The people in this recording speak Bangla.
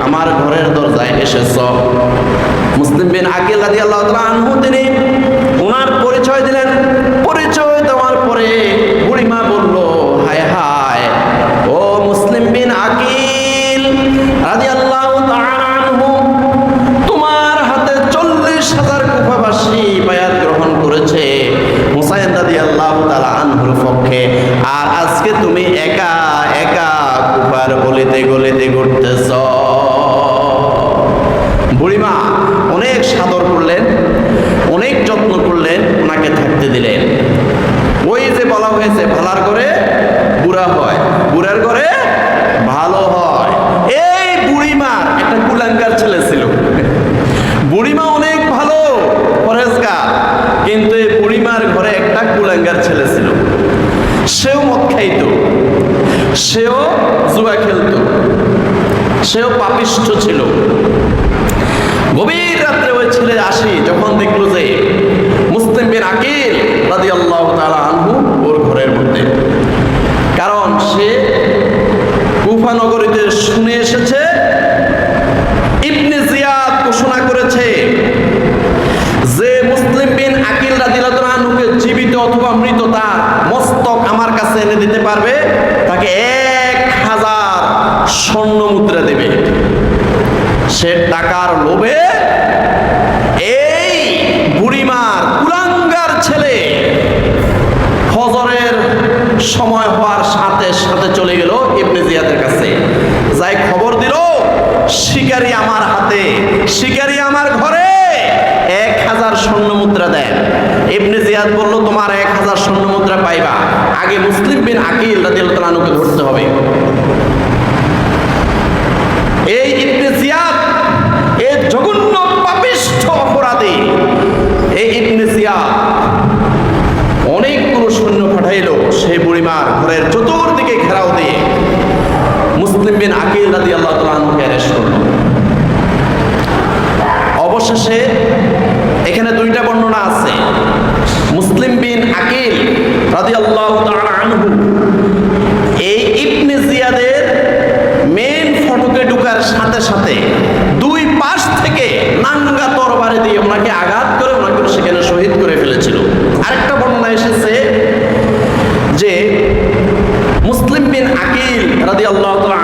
আমার ঘরের দরজায় এসেছ। মুসলিম বিন আকিল রাদিয়াল্লাহু তাআলা আনহু তিনি ওনার পরিচয় দিলেন। পরিচয় দেওয়ার পরে বুড়িমা বলল, হায় হায়, ও মুসলিম বিন আকিল রাদিয়াল্লাহু তাআলা আনহু, তোমার হাতে 40,000 কুফাবাসী বায়াত গ্রহণ করেছে হুসাইন রাদিয়াল্লাহু তাআলা আনহুর পক্ষে, আর আজকে তুমি একা একা কুফার গলিতে গলিতে ঘুরতেছ। বুড়িমা অনেক সাদর করলেন, অনেক যত্ন করলেন, ওনাকে থাকতে দিলেন। ওই যে বলা হয়েছে ভালার করে বুড়া হয়, বুড়ার করে ভালো হয়। এই বুড়িমার একটা কুলাঙ্গার ছেলে ছিল। বুড়িমা অনেক ভালো পরেজগার, কিন্তু এই বুড়িমার ঘরে একটা কুলাঙ্গার ছেলে ছিল। সেও মদ খাইত, সেও জুয়া খেলত, সেও পাপিষ্ঠ ছিল। গভীর রাত্রে ওই ছেলে আসি যখন দেখলো যে মুসলিম বিন আকিল রাদিয়াল্লাহু তাআলা আনহু ওর ঘরের মধ্যে, কারণ সে কুফা নগরীতে শুনে এসেছে ইবনে জিয়াদ ঘোষণা করেছে যে মুসলিম বিন আকিল রাদিয়াল্লাহু তাআলা আনহুকে জীবিত অথবা মৃত তার মস্তক আমার কাছে এনে দিতে পারবে, তাকে 1000 স্বর্ণ মুদ্রা দেবে। সে টাকার লোভে এই বুড়িমার কুলাঙ্গার ছেলে ফজরের সময় হওয়ার সাথে সাথে চলে গেল ইবনে জিয়াদের কাছে, যাই খবর দিল শিকারী আমার হাতে, শিকারী আমার ঘরে, 1000 স্বর্ণ মুদ্রা দেন। ইবনে জিয়াদ বলল, তোমার 1000 স্বর্ণ মুদ্রা পাইবা, আগে মুসলিম বিন আকিল রাদিয়াল্লাহু তাআলা আনহুকে ধরতে হবে। এই ইবনে জিয়াদ এই জঘন্য পাপিষ্ঠ অপরাধী, এই ইবনে জিয়াদ অনেকগুলো সৈন্য পাঠাইল সেই বুড়িমার ঘরের চতুর্দিকে ঘেরাও দিয়ে মুসলিম বিন আকিল রাদিয়াল্লাহু তাআলা আনহুকে অ্যারেস্ট করল। অবশেষে এখানে দুইটা বর্ণনা আছে। মুসলিম বিন আকিল রাদিয়াল্লাহু তাআলা আনহু এই ইবনে জিয়াদের মেইন ফটকে ঢোকার সাথে সাথে দুই পাশ থেকে নাঙ্গা